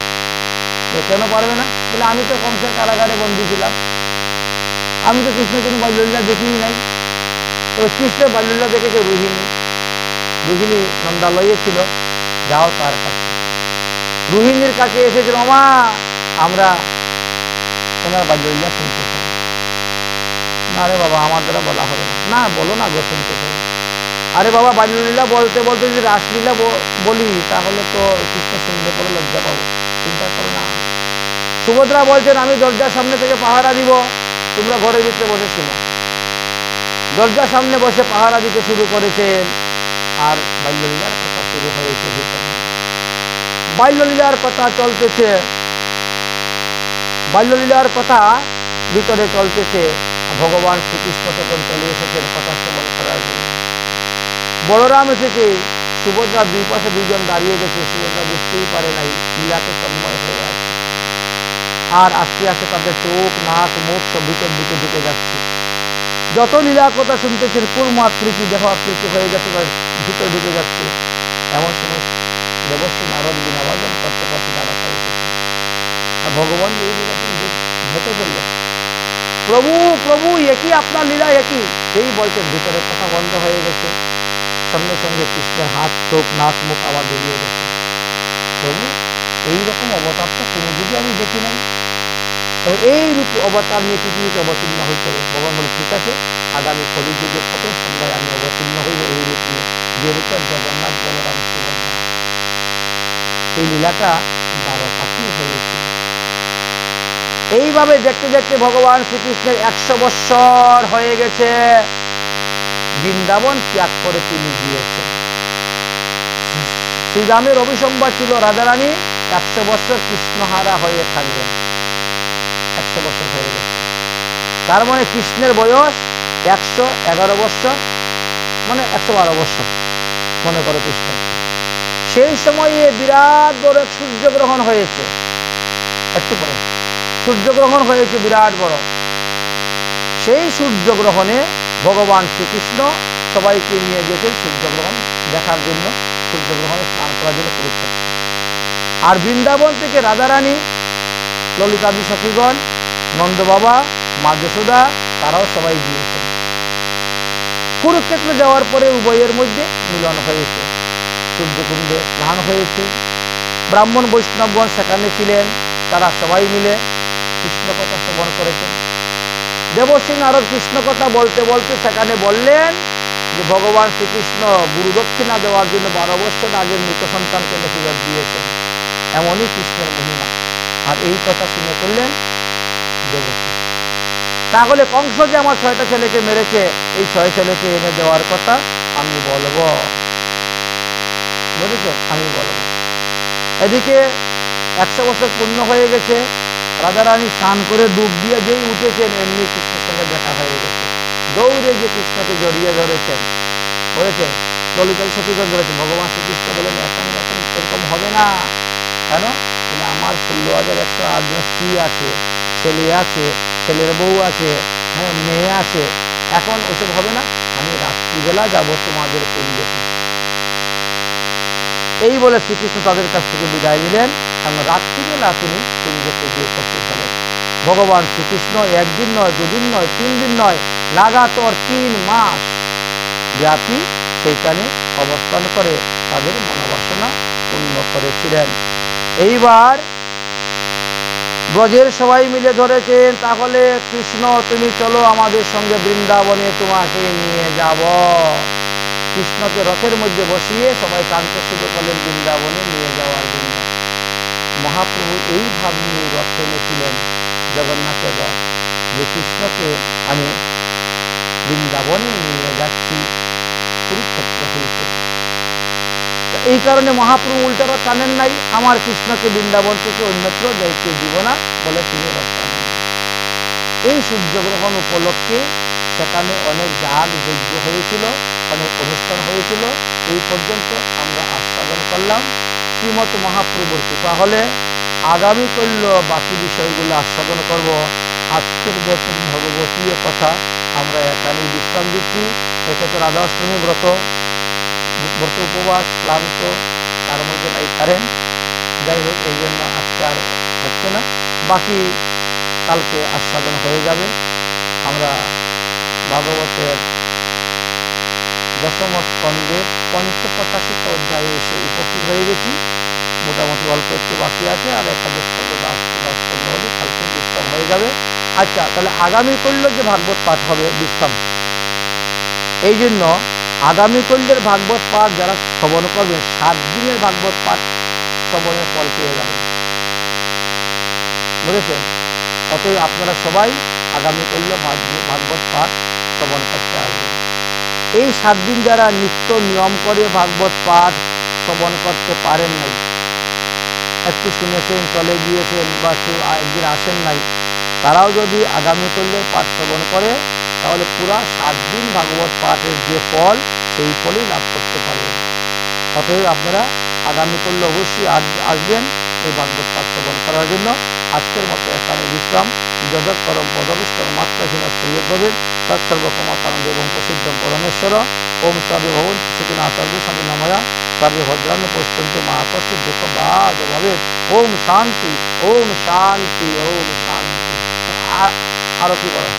কেন পারবে না? বলে আমি তো কংসের কারাগারে বন্দী ছিলাম, আমি তো কৃষ্ণের কোনো বাল্যলীলা দেখিই নাই। তবে কৃষ্ণের বাল্যলীলা দেখেছে রোহিণী। রোহিণী নন্দালয়ে ছিল, যাও তার কাছে। রোহিণীর কাছে এসেছিল, মা আমরা ওনার বাল্যলীলা শুনতে চাই। না রে বাবা, আমার দ্বারা বলা হবে না। না বলো না গো, শুনতে চাই। আরে বাবা, বাল্যলীলা বলতে বলতে যদি রাসলীলা বলি তাহলে তো কৃষ্ণ শুনতে পরে লজ্জা পাবো, চিন্তা করো না। সুভদ্রা বলছেন, আমি দরজার সামনে থেকে পাহারা দিব, তোমরা ঘরের ভিতরে বসে শুনো। দরজার সামনে বসে পাহারা দিতে শুরু করেছেন। আর বাল্যলীলার কথা শুরু হয়েছে ভিতরে। বাল্যলীলার কথা চলতেছে, বাল্যলীলার কথা ভিতরে চলতেছে। ভগবান শ্রীকৃষ্ণ তখন চলে এসেছেন কথা শ্রবণ করার জন্য। বলরাম এসেছে, সুভদ্রা দুই পাশে দুইজন দাঁড়িয়ে গেছে। সুভদ্রা বুঝতেই পারে নাই, লীলাতে তন্ময় হয়ে আছে। আর আস্তে আস্তে তাদের চোখ নাক মুখ সব ভিতর দিকে ঢুকে যাচ্ছে। যত লীলার কথা শুনতেছেন কুর্ম আকৃতি দেহ আকৃতি হয়ে যাচ্ছে, ভিতরে ঢুকে যাচ্ছে। এমন সময় দেবশ্রী নারদ বীণাবাদন করতে করতে দাঁড়াতে এসেছে। আর ভগবান এই লীলা হেঁটে ফেললেন। প্রভু প্রভু, একই আপনার লীলা একই। এই বলছেন, ভিতরে কথা বন্ধ হয়ে গেছে। সঙ্গে সঙ্গে কৃষ্ণের হাত চোখ নাক মুখ আবার বেরিয়ে গেছে। প্রভু, এইরকম অবতার তো কোনো যুগে আমি দেখি নাই। তবে এই রূপ অবতার নিয়ে পৃথিবীতে অবতীর্ণ হইতে হবে। ভগবান বলে, ঠিক আছে, আগামী কলিযুগে প্রথম সন্ধ্যায় আমি অবতীর্ণ হইব এই রূপ নিয়ে, যে রূপের জগন্নাথ বলরাম সুভদ্রা। এই লীলাটা দ্বারকাতেই হয়েছিল। এইভাবে দেখতে দেখতে ভগবান শ্রীকৃষ্ণের 100 বৎসর হয়ে গেছে। বৃন্দাবন ত্যাগ করে তিনি গিয়েছেন। শ্রীরামের অভিসম্বাদ ছিল রাধারানী 100 বৎসর কৃষ্ণহারা হয়ে থাকবেন। 100 বৎসর হয়ে গেছে, তার মানে কৃষ্ণের বয়স 111 বৎসর, মানে 112 বৎসর মনে করে কৃষ্ণ। সেই সময়ে বিরাট বড় এক সূর্যগ্রহণ হয়েছে। একটু পরে সূর্যগ্রহণ হয়েছে বিরাট বড়। সেই সূর্যগ্রহণে ভগবান শ্রীকৃষ্ণ সবাইকে নিয়ে গেছেন সূর্যগ্রহণ দেখার জন্য, সূর্যগ্রহণে স্নান করার জন্য কুরুক্ষেত্রে। আর বৃন্দাবন থেকে রাধারানী, ললিতাদি সখীগণ, নন্দ বাবা, মা যশোদা, তারাও সবাই গিয়েছেন। কুরুক্ষেত্রে যাওয়ার পরে উভয়ের মধ্যে মিলন হয়েছে, সূর্যকুণ্ডে স্নান হয়েছে। ব্রাহ্মণ বৈষ্ণবগণ সেখানে ছিলেন, তারা সবাই মিলে কৃষ্ণ কথা শ্রবণ করেছেন। দেবশ্রী নারদ কৃষ্ণ কথা বলতে বলতে সেখানে বললেন যে ভগবান শ্রীকৃষ্ণ গুরুদক্ষিণা দেওয়ার জন্য 12 বৎসর আগের মৃত সন্তানকে ফেরত দিয়েছেন, এমনই কৃষ্ণের মহিমা। আর এই কথা শুনে ফেললেন দেবশ্রী। তাহলে কংস যে আমার 6টা ছেলেকে মেরেছে, এই 6 ছেলেকে এনে দেওয়ার কথা আমি বলবো, বুঝেছেন, আমি বলবো। এদিকে 100 বছর পূর্ণ হয়ে গেছে, রাধারানী স্নান করে ডুব দিয়ে যেই উঠেছেন, এমনি কৃষ্ণের সঙ্গে দেখা হয়ে গেছে। দৌড়ে গিয়ে কৃষ্ণকে জড়িয়ে ধরেছেন, বলেছেন, ললিতা সখীগণ ধরেছেন। ভগবান শ্রীকৃষ্ণ বলেন, এখানে এখন এরকম হবে না। কেন? বলে আমার 16,108 জন স্ত্রী আছে, ছেলে আছে, ছেলের বউ আছে, হ্যাঁ, মেয়ে আছে, এখন ওসব হবে না। আমি রাত্রিবেলা যাব তোমাদের কুঞ্জে। এই বলে শ্রীকৃষ্ণ তাদের কাছ থেকে বিদায় নিলেন এবং রাত্রিবেলা তিনি কুঞ্জকে গিয়ে উপস্থিত হলেন। ভগবান শ্রীকৃষ্ণ 1 দিন নয়, 2 দিন নয়, 3 দিন নয়, লাগাতার 3 মাস ব্যাপী সেইখানে অবস্থান করে তাদের মনোবাসনা পূর্ণ করেছিলেন। এইবার ব্রজের সবাই মিলে ধরেছেন, তাহলে কৃষ্ণ তুমি চলো আমাদের সঙ্গে বৃন্দাবনে, তোমাকে নিয়ে যাব। কৃষ্ণকে রথের মধ্যে বসিয়ে সবাই টানতে শুরু করলেন বৃন্দাবনে নিয়ে যাওয়ার জন্য। মহাপ্রভু এই ভাব নিয়ে রথ টেনেছিলেন, জগন্নাথের রথ, যে কৃষ্ণকে আমি বৃন্দাবনে নিয়ে যাচ্ছি কুরুক্ষেত্র হইতে। এই কারণে মহাপ্রভু উল্টা রথ টানেন নাই, আমার কৃষ্ণকে বৃন্দাবন থেকে অন্যত্র যাইতে দিব না বলে তিনি রথ টানেন। এই সূর্যগ্রহণ উপলক্ষে সেখানে অনেক যাগ যজ্ঞ হয়েছিল, অনেক অনুষ্ঠান হয়েছিল। এই পর্যন্ত আমরা আস্বাদন করলাম। শ্রীমৎ মহাপ্রভুর কৃপা হলে আগামী কল্য বাকি বিষয়গুলো আস্বাদন করব। আজকের মতন ভগবতীয় কথা আমরা এখানেই বিশ্রাম দিচ্ছি। একে তো রাধাষ্টমী ব্রত উপবাস, ক্লান্ত, তার মধ্যে নাই কারেন্ট, যাই হোক এই জন্য আজকে আর হচ্ছে না, বাকি কালকে আস্বাদন হয়ে যাবে। আমরা ভাগবতের 10ম স্কন্ধের 85 অধ্যায়ে এসে উপস্থিত হয়ে গেছি। মোটামুটি অল্প একটু বাকি আছে, আর একাদশ স্কন্ধ 10-15 হলে কালকে বিশ্রাম হয়ে যাবে। আচ্ছা, তাহলে আগামী কল্য যে ভাগবত পাঠ হবে বিশ্রাম, এই জন্য আগামী কল্যের ভাগবত পাঠ যারা শ্রবণ করবেন 7 দিনের ভাগবত পাঠ শ্রবণের ফল পেয়ে যাবেন, বুঝেছেন। অতএব আপনারা সবাই আগামী কল্য ভাগবত পাঠ শ্রবণ করতে আসবেন। এই 7 দিন যারা নিত্য নিয়ম করে ভাগবত পাঠ শ্রবণ করতে পারেন নাই, একটু শুনেছেন চলে গিয়েছেন, বা কেউ একদিন আসেন নাই, তারাও যদি আগামী কল্যের পাঠ শ্রবণ করে তাহলে পুরা 7 দিন ভাগবত পাঠের যে ফল, সেই ফলই লাভ করতে পারবেন। অতএব আপনারা আগামী কল্য অবশ্যই আসবেন এই ভাগবত পাঠ শ্রবণ করার জন্য। আজকের মতো এখানে বিশ্রাম। যদৎ পরম পদবিষ্টম মাত্রাহীন শ্রেয়দ্রবেদ তৎসর্বক্ষমতানন্দ এবং প্রসিদ্ধম পরমেশ্বর। ওম সর্বে ভবন্তু সুখিনঃ সর্বে সন্তু নিরাময়া সর্বে ভদ্রাণি পশ্যন্তু মা কশ্চিৎ দুঃখ ভাগ ভবেৎ। ওম শান্তি, ওম শান্তি, ওম শান্তি। আরতি করো।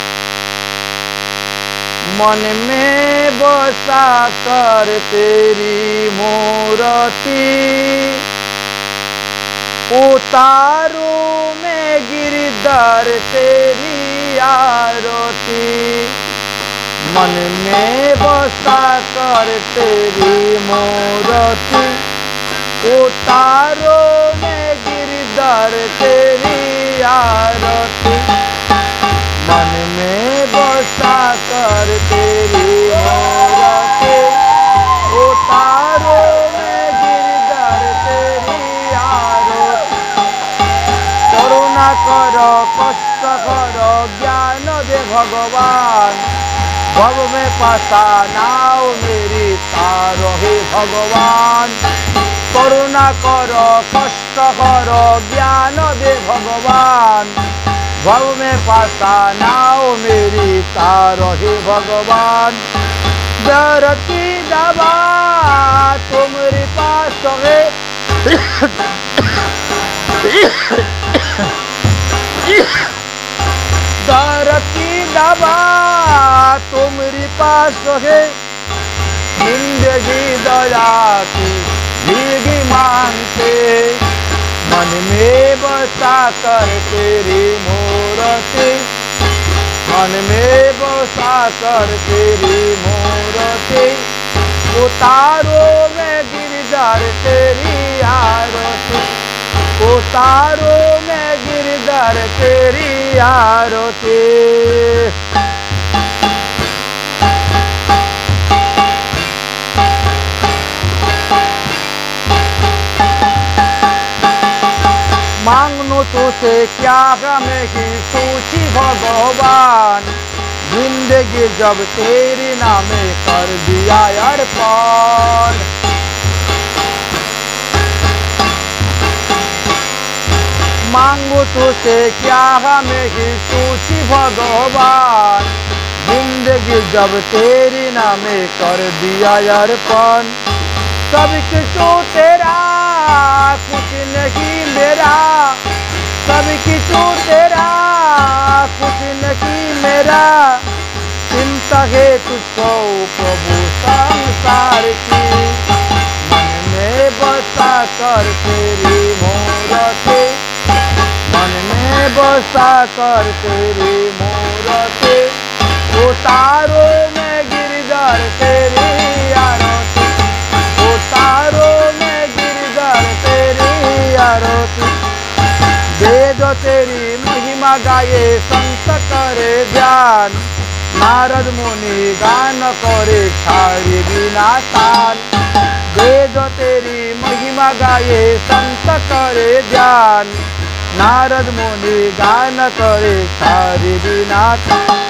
मन में बसा कर तेरी मूर्ति, उतारू में गिरधर तेरी आरती। मन में बसा कर तेरी मूर्ति, उतारू में गिरधर तेरी आरती। मन में बसा कर तेरी मूर्ति, उतारो में गिरधर तेरी आरती। करुणा करो, कष्ट करो, ज्ञान दे भगवान, भव में फंसा नाव मेरी तारो हे भगवान। करुणा करो, कष्ट स्पष्ट करो ज्ञान दे भगवान, भव में पासा नाओ मेरी तारो हे भगवान। धरती दबा तुम्हारी पास है, धरती दबा तुम्हारी पास है, जिंदगी दया की भीगी मांगते, मन में बसा कर तेरी मूर्ति, मन में बसा कर तेरी मूर्ति, उतारो मैं गिरधर तेरी आरती, उतारो मैं गिरधर तेरी आरती। मांगनो तुझसे क्या मैं की सोची भगवान, जिंदगी जब तेरे नामे कर दिया अर्पण। मांगो तुझसे क्या मैं की सोची भगवान, जिंदगी जब तेरे नामे कर दिया अर्पण। सब कुछ तेरा कुछ नहीं मेरा, सब कुछ तेरा कुछ नहीं मेरा, चिंता है तुझको प्रभु संसार की, मन में बसा कर तेरी मूर्ति, मन में बसा कर तेरी मूर्ति, उतारो मैं गिरधर तेरी आरती, उतारो मैं गिरधर तेरी आरती। वेद तेरी महिमा गाये संत करे ध्यान, नारद मुनि गान करे छाड़ी बिना तान। वेद तेरी महिमा गाये संत करे ध्यान, नारद मुनि गान करे छाड़ी बिना तान।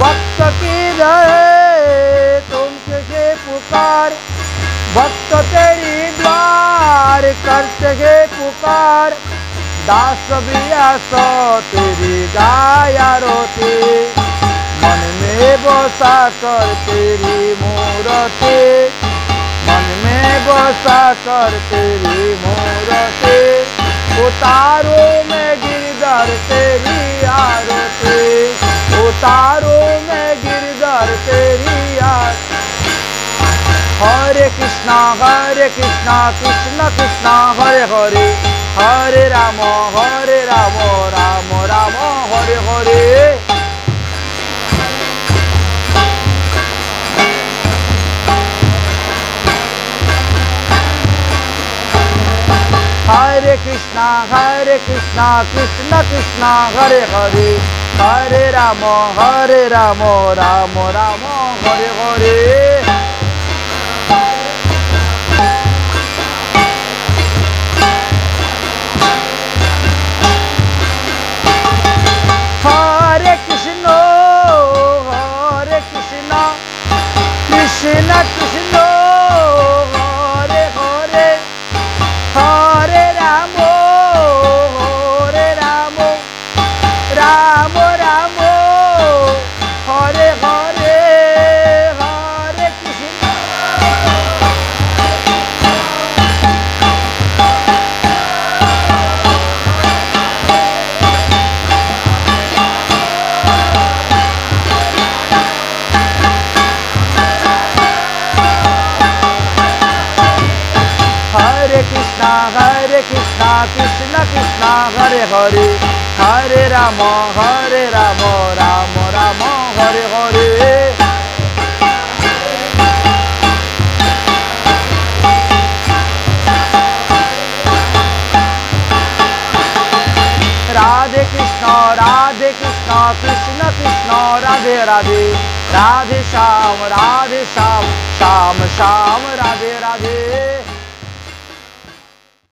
भक्त की रहे तुमसे पुकार, भक्त तेरी द्वार करते है पुकार, दास व्यास तेरी गाया रोती, मन में बसा कर तेरी मूर्ति, मन में बसा कर तेरी मूर्ति, उतारो मैं गिरधर तेरी आरती, उतारो मैं गिरधर तेरी आरती। हरे कृष्णा कृष्ण कृष्ण हरे हरे, हरे राम राम राम हरे हरे। हरे कृष्णा कृष्ण कृष्ण हरे हरे, हरे राम राम राम हरे हरे। हरे कृष्ण कृष्ण कृष्ण हरे हरे, हरे राम राम राम हरे हरे, हरे कृष्ण। हरे कृष्णा कृष्ण कृष्ण हरे हरे, हरे राम राम राम हरे हरे। राधे कृष्ण कृष्ण कृष्ण राधे राधे, राधे श्याम श्याम राधे राधे।